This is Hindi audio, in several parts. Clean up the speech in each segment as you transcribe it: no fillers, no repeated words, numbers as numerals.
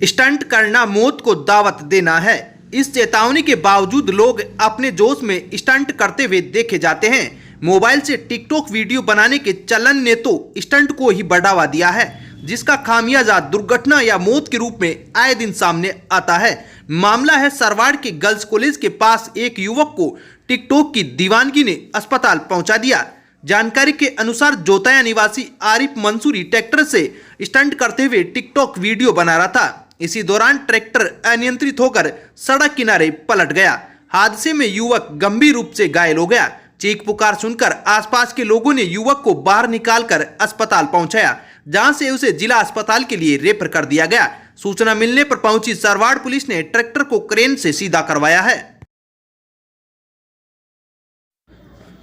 स्टंट करना मौत को दावत देना है। इस चेतावनी के बावजूद लोग अपने जोश में स्टंट करते हुए देखे जाते हैं। मोबाइल से टिकटॉक वीडियो बनाने के चलन ने तो स्टंट को ही बढ़ावा दिया है, जिसका खामियाजा दुर्घटना या मौत के रूप में आए दिन सामने आता है। मामला है सरवाड़ के गर्ल्स कॉलेज के पास एक युवक को टिकटॉक की दीवानगी ने अस्पताल पहुंचा दिया। जानकारी के अनुसार जोताया निवासी आरिफ मंसूरी ट्रैक्टर से स्टंट करते हुए टिकटॉक वीडियो बना रहा था। इसी दौरान ट्रैक्टर अनियंत्रित होकर सड़क किनारे पलट गया। हादसे में युवक गंभीर रूप से घायल हो गया। चीख पुकार सुनकर आसपास के लोगों ने युवक को बाहर निकालकर अस्पताल पहुंचाया, जहां से उसे जिला अस्पताल के लिए रेफर कर दिया गया। सूचना मिलने पर पहुंची सरवाड़ पुलिस ने ट्रैक्टर को क्रेन से सीधा करवाया है।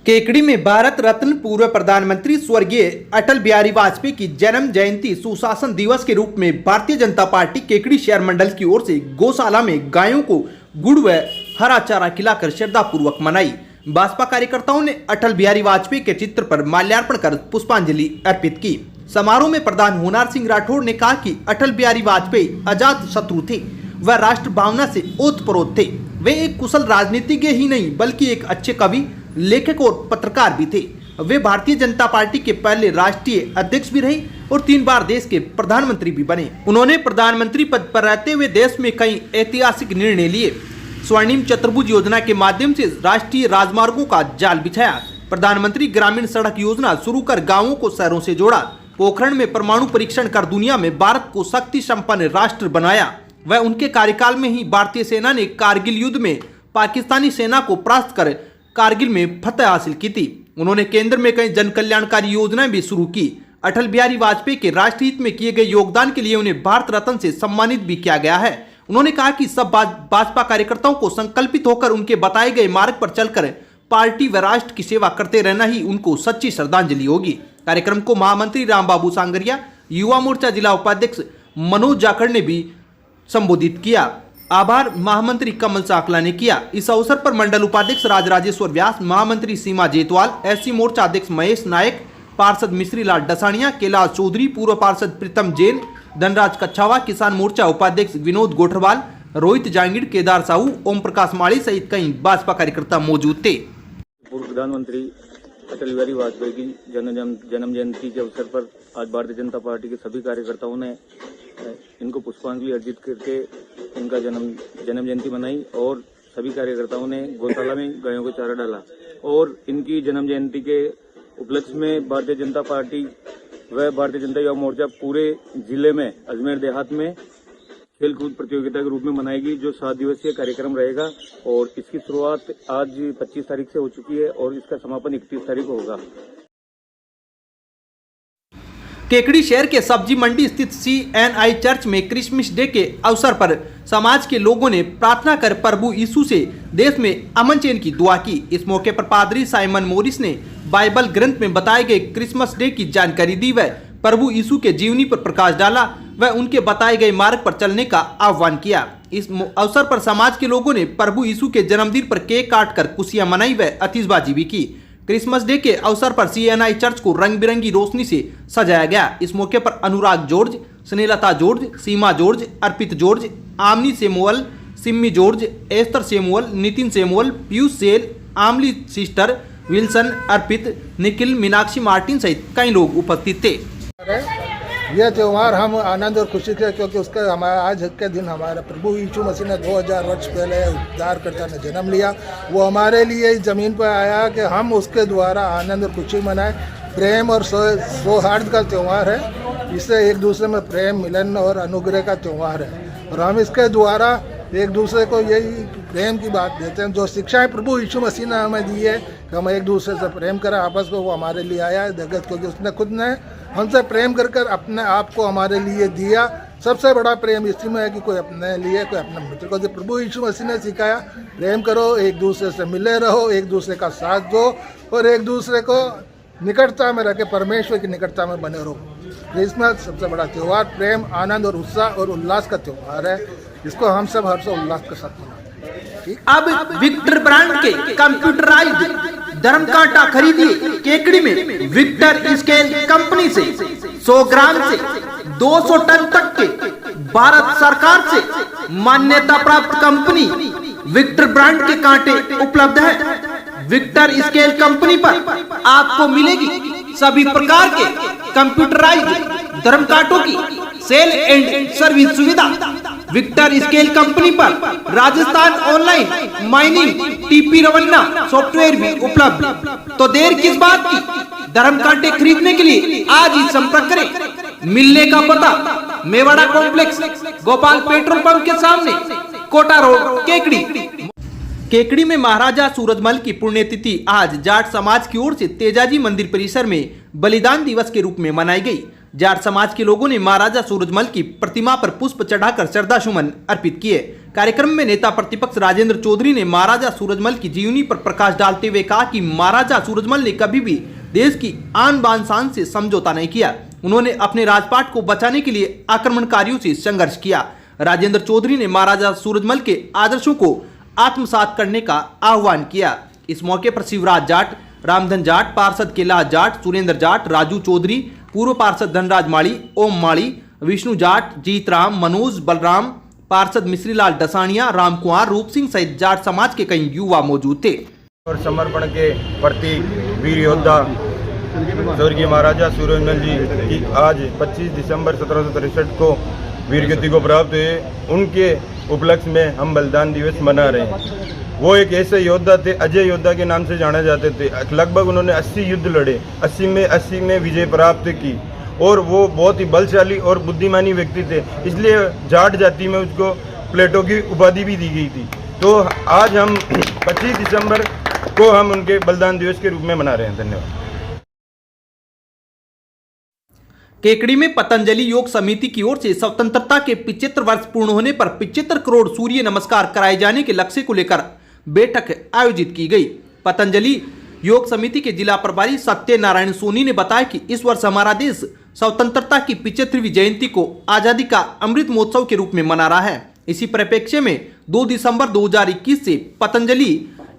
केकड़ी में भारत रत्न पूर्व प्रधानमंत्री स्वर्गीय अटल बिहारी वाजपेयी की जन्म जयंती सुशासन दिवस के रूप में भारतीय जनता पार्टी केकड़ी शहर मंडल की ओर से गौशाला में गायों को गुड़ व हरा चारा खिलाकर श्रद्धापूर्वक मनाई। भाजपा कार्यकर्ताओं ने अटल बिहारी वाजपेयी के चित्र पर माल्यार्पण कर पुष्पांजलि अर्पित की। समारोह में प्रधान होनार सिंह राठौड़ ने कहा कि अटल बिहारी वाजपेयी अजात शत्रु थे, वह राष्ट्र भावना से ओतप्रोत थे। वे एक कुशल राजनीतिज्ञ ही नहीं बल्कि एक अच्छे कवि, लेखक और पत्रकार भी थे। वे भारतीय जनता पार्टी के पहले राष्ट्रीय अध्यक्ष भी रहे और 3 बार देश के प्रधानमंत्री भी बने। उन्होंने प्रधानमंत्री पद पर रहते हुए देश में कई ऐतिहासिक निर्णय लिए। स्वर्णिम चतुर्भुज योजना के माध्यम से राष्ट्रीय राजमार्गों का जाल बिछाया। प्रधानमंत्री ग्रामीण सड़क योजना शुरू कर गाँवों को शहरों से जोड़ा। पोखरण में परमाणु परीक्षण कर दुनिया में भारत को शक्ति संपन्न राष्ट्र बनाया। वह उनके कार्यकाल में ही भारतीय सेना ने कारगिल युद्ध में पाकिस्तानी सेना को परास्त कर कारगिल में फतह हासिल की थी। उन्होंने केंद्र में कई जन कल्याणकारी योजनाएं भी शुरू की। अटल बिहारी वाजपेयी के राष्ट्र हित में किए गए योगदान के लिए उन्हें भारत रत्न से सम्मानित भी किया गया है। उन्होंने कहा कि सब भाजपा कार्यकर्ताओं को संकल्पित होकर उनके बताए गए मार्ग पर चलकर पार्टी व राष्ट्र की सेवा करते रहना ही उनको सच्ची श्रद्धांजलि होगी। कार्यक्रम को महामंत्री रामबाबू सांगरिया, युवा मोर्चा जिला उपाध्यक्ष मनोज जाखड़ ने भी संबोधित किया। आभार महामंत्री कमल साकला ने किया। इस अवसर पर मंडल उपाध्यक्ष राजराजेश्वर व्यास, महामंत्री सीमा जेतवाल, एससी मोर्चा अध्यक्ष महेश नायक, पार्षद मिश्री लाल डसानिया, कैलाश चौधरी, पूर्व पार्षद प्रीतम जैन, धनराज कच्छावा, किसान मोर्चा उपाध्यक्ष विनोद गोठरवाल, रोहित जांगीड़, केदार साहू, ओम प्रकाश माली सहित कई भाजपा कार्यकर्ता मौजूद थे। पूर्व प्रधानमंत्री अटल बिहारी वाजपेयी की जन्म जयंती के अवसर पर आज भारतीय जनता पार्टी के सभी कार्यकर्ताओं ने इनको पुष्पांजलि अर्पित करके इनका जन्म जयंती मनाई और सभी कार्यकर्ताओं ने गौशाला में गायों को चारा डाला। और इनकी जन्म जयंती के उपलक्ष्य में भारतीय जनता पार्टी व भारतीय जनता युवा मोर्चा पूरे जिले में अजमेर देहात में खेलकूद प्रतियोगिता के रूप में मनाएगी, जो 7 दिवसीय कार्यक्रम रहेगा। और इसकी शुरुआत आज 25 तारीख से हो चुकी है और इसका समापन 31 तारीख को होगा। केकड़ी शहर के सब्जी मंडी स्थित CNI चर्च में क्रिसमस डे के अवसर पर समाज के लोगों ने प्रार्थना कर प्रभु यीशु से देश में अमन चैन की दुआ की। इस मौके पर पादरी साइमन मोरिस ने बाइबल ग्रंथ में बताए गए क्रिसमस डे की जानकारी दी व प्रभु यीशु के जीवनी पर प्रकाश डाला व उनके बताए गए मार्ग पर चलने का आह्वान किया। इस अवसर पर समाज के लोगों ने प्रभु यीशु के जन्मदिन पर केक काटकर खुशियां मनाई व आतिशबाजी भी की। क्रिसमस डे के अवसर पर CNI चर्च को रंग बिरंगी रोशनी से सजाया गया। इस मौके पर Anurag George, Snehlata George, Seema George, Arpit George, Amni Samuel, Simmi George, Esther Samuel, Nitin Samuel, Piyush सेल, Amli sister, Wilson, Arpit, Nikhil, Meenakshi Martin सहित कई लोग उपस्थित थे। यह त्यौहार हम आनंद और खुशी से, क्योंकि उसका हमारा आज के दिन हमारा प्रभु यीशु मसीह ने 2000 वर्ष पहले उद्धारकर्ता ने जन्म लिया। वो हमारे लिए इस ज़मीन पर आया कि हम उसके द्वारा आनंद और खुशी मनाएं। प्रेम और सौहार्द का त्यौहार है। इससे एक दूसरे में प्रेम, मिलन और अनुग्रह का त्यौहार है और हम इसके द्वारा एक दूसरे को यही प्रेम की बात देते हैं। जो शिक्षाएं प्रभु यीशु मसीह ने हमें दी है कि हम एक दूसरे से प्रेम करें आपस में, वो हमारे लिए आया है जगत, क्योंकि उसने खुद ने हमसे प्रेम कर अपने आप को हमारे लिए दिया। सबसे बड़ा प्रेम इसी में है कि कोई अपने लिए, कोई अपने मित्र को। जो प्रभु यीशु मसीह ने सिखाया, प्रेम करो, एक दूसरे से मिले रहो, एक दूसरे का साथ दो और एक दूसरे को निकटता में रह के परमेश्वर की निकटता में बने रहो। क्रिसमस सबसे बड़ा त्यौहार प्रेम, आनंद और उत्साह और उल्लास का त्यौहार है। इसको हम सब हर्षोल्लास के साथ मनाते हैं। अब विक्टर ब्रांड के कंप्यूटराइज्ड धर्म कांटा खरीदिए केकड़ी में विक्टर स्केल कंपनी से 100 ग्राम से 200 टन तक के भारत सरकार से मान्यता प्राप्त कंपनी विक्टर ब्रांड के कांटे उपलब्ध है। विक्टर स्केल कंपनी पर आपको मिलेगी सभी प्रकार के कंप्यूटराइज्ड धर्म कांटों की सेल एंड सर्विस सुविधा। विक्टर स्केल कंपनी पर Rajasthan online mining TP Revanna software भी उपलब्ध। तो देर किस बात की, धर्म कांटे खरीदने के लिए आज ही संपर्क करें। मिलने का पता Mewara complex, Gopal petrol pump के सामने, कोटा रोड, केकड़ी। केकड़ी में महाराजा सूरजमल की पुण्यतिथि आज जाट समाज की ओर से तेजाजी मंदिर परिसर में बलिदान दिवस के रूप में मनाई गई। जाट समाज के लोगों ने महाराजा सूरजमल की प्रतिमा पर पुष्प चढ़ाकर श्रद्धासुमन अर्पित किए। कार्यक्रम में नेता प्रतिपक्ष राजेंद्र चौधरी ने महाराजा सूरजमल की जीवनी पर प्रकाश डालते हुए कहा कि महाराजा सूरजमल ने कभी भी देश की आन बान शान से समझौता नहीं किया। उन्होंने अपने राजपाट को बचाने के लिए आक्रमणकारियों से संघर्ष किया। राजेंद्र चौधरी ने महाराजा सूरजमल के आदर्शों को आत्मसात करने का आह्वान किया। इस मौके पर शिवराज जाट, रामधन जाट, पार्षद कैलाश जाट, सुरेंद्र जाट, राजू चौधरी, पूर्व पार्षद धनराज माड़ी, ओम माड़ी, विष्णु जाट, जीत राम, मनोज बलराम, पार्षद मिश्रीलाल डसानिया, राम कुमार, रूप सिंह सहित जाट समाज के कई युवा मौजूद थे। और समर्पण के प्रतीक वीर योद्धा स्वर्गीय महाराजा सूरजमल जी की आज 25 दिसंबर 1763 को वीरगति को प्राप्त हुए, उनके उपलक्ष्य में हम बलिदान दिवस मना रहे हैं। वो एक ऐसे योद्धा थे, अजय योद्धा के नाम से जाने जाते थे। लगभग उन्होंने 80 युद्ध लड़े, 80 में विजय प्राप्त की और वो बहुत ही बलशाली और बुद्धिमानी व्यक्ति थे। इसलिए जाट जाति में उसको प्लेटो की उपाधि भी दी गई थी। तो आज हम 25 दिसंबर को हम उनके बलिदान दिवस के रूप में मना रहे हैं। धन्यवाद। केकड़ी में पतंजलि योग समिति की ओर से स्वतंत्रता के 75 वर्ष पूर्ण होने पर 75 करोड़ सूर्य नमस्कार कराए जाने के लक्ष्य को लेकर बैठक आयोजित की गई। पतंजलि योग समिति के जिला प्रभारी सत्यनारायण सोनी ने बताया कि इस वर्ष हमारा देश स्वतंत्रता की 75वीं जयंती को आजादी का अमृत महोत्सव के रूप में मना रहा है। इसी परिप्रेक्ष्य में 2 दिसंबर 2021 से पतंजलि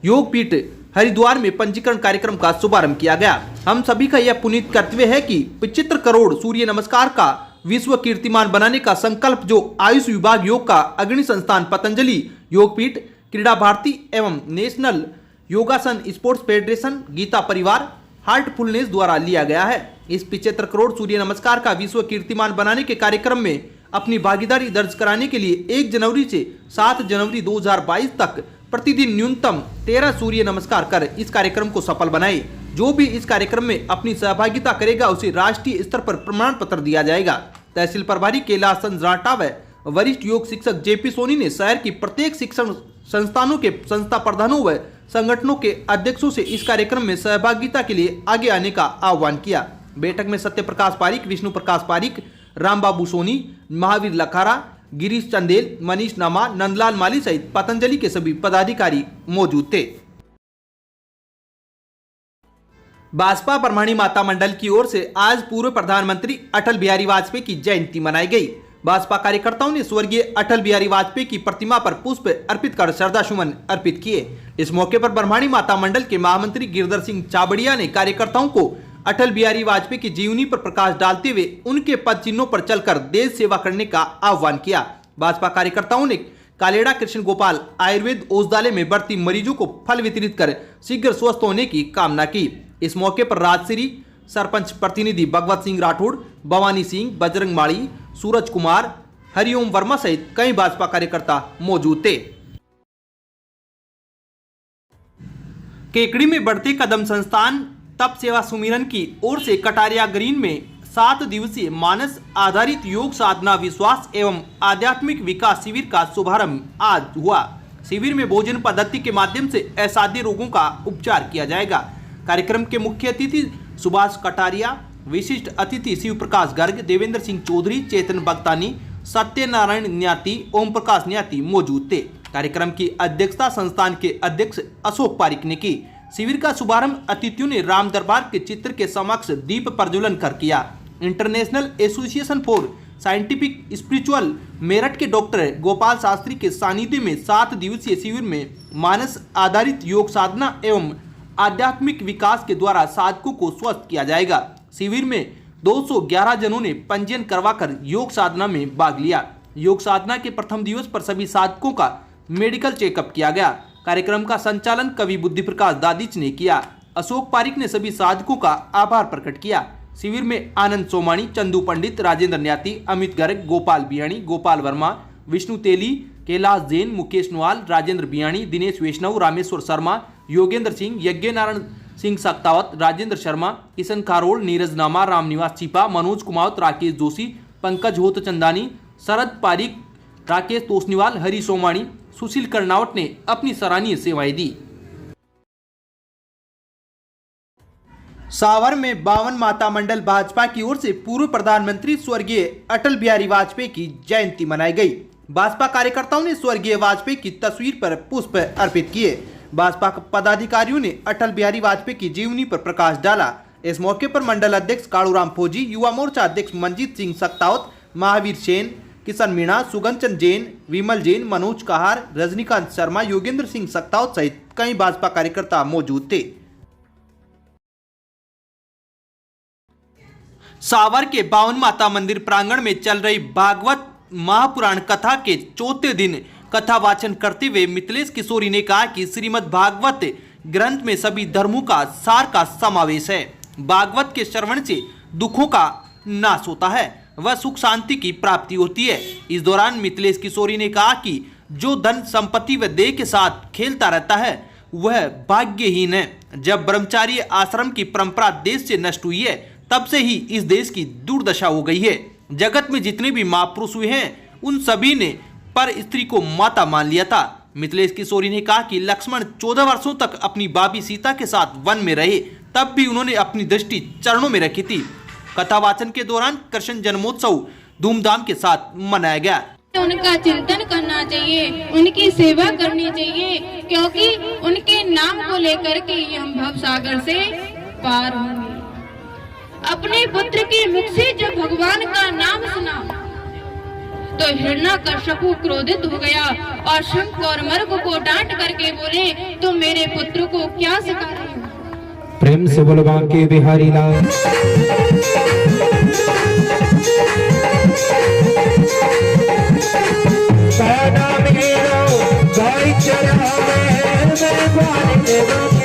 योग पीठ हरिद्वार में पंजीकरण कार्यक्रम का शुभारंभ किया गया। हम सभी का यह पुनीत कर्तव्य है कि 75 करोड़ सूर्य नमस्कार का विश्व कीर्तिमान बनाने का संकल्प जो आयुष विभाग योग का अग्रणी संस्थान पतंजलि योगपीठ, क्रीड़ा भारती एवं नेशनल योगासन स्पोर्ट्स फेडरेशन, गीता परिवार, हार्टफुलनेस द्वारा लिया गया है। इस 75 करोड़ सूर्य नमस्कार का विश्व कीर्तिमान बनाने के कार्यक्रम में अपनी भागीदारी दर्ज कराने के लिए 1 जनवरी से 7 जनवरी 2022 तक प्रतिदिन न्यूनतम 13 सूर्य नमस्कार कर इस कार्यक्रम को सफल बनाए। जो भी इस कार्यक्रम में अपनी सहभागिता करेगा उसे राष्ट्रीय स्तर पर प्रमाण पत्र दिया जाएगा। तहसील प्रभारी कैलाश राठा व वरिष्ठ योग शिक्षक जेपी सोनी ने शहर की प्रत्येक शिक्षण संस्थानों के संस्था प्रधानों व संगठनों के अध्यक्षों से इस कार्यक्रम में सहभागिता के लिए आगे आने का आह्वान किया। बैठक में सत्य प्रकाश पारिक, विष्णु प्रकाश पारिक, राम बाबू सोनी, महावीर लखारा, गिरीश चंदेल, मनीष नामा, नंदलाल माली सहित पतंजलि के सभी पदाधिकारी मौजूद थे। भाजपा ब्रह्मणी माता मंडल की ओर से आज पूर्व प्रधानमंत्री अटल बिहारी वाजपेयी की जयंती मनाई गई। भाजपा कार्यकर्ताओं ने स्वर्गीय अटल बिहारी वाजपेयी की प्रतिमा पर पुष्प अर्पित कर श्रद्धासुमन अर्पित किए। इस मौके पर ब्रह्मणी माता मंडल के महामंत्री गिरधर सिंह चाबड़िया ने कार्यकर्ताओं को अटल बिहारी वाजपेयी की जीवनी पर प्रकाश डालते हुए उनके पद चिन्हों पर चलकर देश सेवा करने का आह्वान किया। भाजपा कार्यकर्ताओं ने कालेड़ा कृष्ण गोपाल आयुर्वेद औषधालय में भर्ती मरीजों को फल वितरित कर शीघ्र स्वस्थ होने की कामना की। इस मौके पर राजश्री सरपंच प्रतिनिधि भगवत सिंह राठौड़, भवानी सिंह, बजरंग माड़ी, सूरज कुमार, हरिओम वर्मा सहित कई भाजपा कार्यकर्ता मौजूद थे। केकड़ी में बढ़ते कदम संस्थान तप सेवा सुमिरन की ओर से कटारिया ग्रीन में 7 दिवसीय मानस आधारित योग साधना विश्वास एवं आध्यात्मिक विकास शिविर का शुभारंभ आज हुआ। शिविर में भोजन पद्धति के माध्यम से असाध्य रोगों का उपचार किया जाएगा। कार्यक्रम के मुख्य अतिथि सुभाष कटारिया, विशिष्ट अतिथि शिव प्रकाश गर्ग, देवेंद्र सिंह चौधरी, चेतन बगतानी, सत्यनारायण न्याती, ओम प्रकाश न्याती मौजूद थे। कार्यक्रम की अध्यक्षता संस्थान के अध्यक्ष अशोक पारिक ने की। शिविर का शुभारंभ अतिथियों ने राम दरबार के चित्र के समक्ष दीप प्रज्वलन कर किया। International association for scientific spiritual Meerut के डॉक्टर गोपाल शास्त्री के सानिध्य में 7 दिवसीय शिविर में मानस आधारित योग साधना एवं आध्यात्मिक विकास के द्वारा साधकों को स्वस्थ किया जाएगा। शिविर में 211 जनों ने पंजीयन करवाकर योग साधना में भाग लिया। योग साधना के प्रथम दिवस पर सभी साधकों का मेडिकल चेकअप किया गया। कार्यक्रम का संचालन कवि बुद्धि प्रकाश दादीच ने किया। अशोक पारिक ने सभी साधकों का आभार प्रकट किया। शिविर में आनंद सोमानी, चंदू पंडित, राजेंद्र न्याती, अमित गर्ग, गोपाल बियाणी, गोपाल वर्मा, विष्णु तेली, कैलाश जैन, मुकेश नवाल, राजेंद्र बियाणी, दिनेश वैष्णव, रामेश्वर शर्मा, योगेंद्र सिंह, यज्ञ नारायण सिंह सक्तावत, राजेंद्र शर्मा, किशन खारोल, नीरज नामा, रामनिवास चिपा, मनोज कुमावत, राकेश जोशी, पंकज होतचंदानी, शरद पारिक, राकेश तोसनीवाल, हरी सोमानी, सुशील कर्नावट ने अपनी सराहनीय सेवाएं दी। सावर में 52 माता मंडल भाजपा की ओर से पूर्व प्रधानमंत्री स्वर्गीय अटल बिहारी वाजपेयी की जयंती मनाई गई। भाजपा कार्यकर्ताओं ने स्वर्गीय वाजपेयी की तस्वीर पर पुष्प अर्पित किए। भाजपा पदाधिकारियों ने अटल बिहारी वाजपेयी की जीवनी पर प्रकाश डाला। इस मौके पर मंडल अध्यक्ष कालूराम फौजी, युवा मोर्चा अध्यक्ष मंजीत सिंह सक्तावत, महावीर सेन, किशन मीणा, सुगंचन जैन, विमल जैन, मनोज कहार, रजनीकांत शर्मा, योगेंद्र सिंह सक्तावत सहित कई भाजपा कार्यकर्ता मौजूद थे। सावर के 52 माता मंदिर प्रांगण में चल रही भागवत महापुराण कथा के चौथे दिन कथा वाचन करते हुए मिथिलेश किशोरी ने कहा कि श्रीमद् भागवत ग्रंथ में सभी धर्मों का सार का समावेश है। भागवत के श्रवण से दुखों का नाश होता है, वह सुख शांति की प्राप्ति होती है। इस दौरान मिथिलेश किशोरी ने कहा कि जो धन संपत्ति व देह के साथ खेलता रहता है वह भाग्यहीन है। जब ब्रह्मचारी आश्रम की परंपरा देश से नष्ट हुई है तब से ही इस देश की दुर्दशा हो गई है। जगत में जितने भी महापुरुष हुए हैं उन सभी ने पर स्त्री को माता मान लिया था। मिथिलेश किशोरी ने कहा कि लक्ष्मण 14 वर्षों तक अपनी भाभी सीता के साथ वन में रहे, तब भी उन्होंने अपनी दृष्टि चरणों में रखी थी। कथावाचन के दौरान कृष्ण जन्मोत्सव धूमधाम के साथ मनाया गया। उनका चिंतन करना चाहिए, उनकी सेवा करनी चाहिए, क्योंकि उनके नाम को लेकर के हम भव सागर से पार होंगे। अपने पुत्र के मुख से जब भगवान का नाम सुना तो हिरण्याकश्यपु क्रोधित हो गया और शंख और मर्ग को डांट करके बोले, तुम मेरे पुत्र को क्या सिखा रहे हो? प्रेम से बोलो बांके बिहारी लाल। नाम गिरो, भाई चढ़ावे, मैं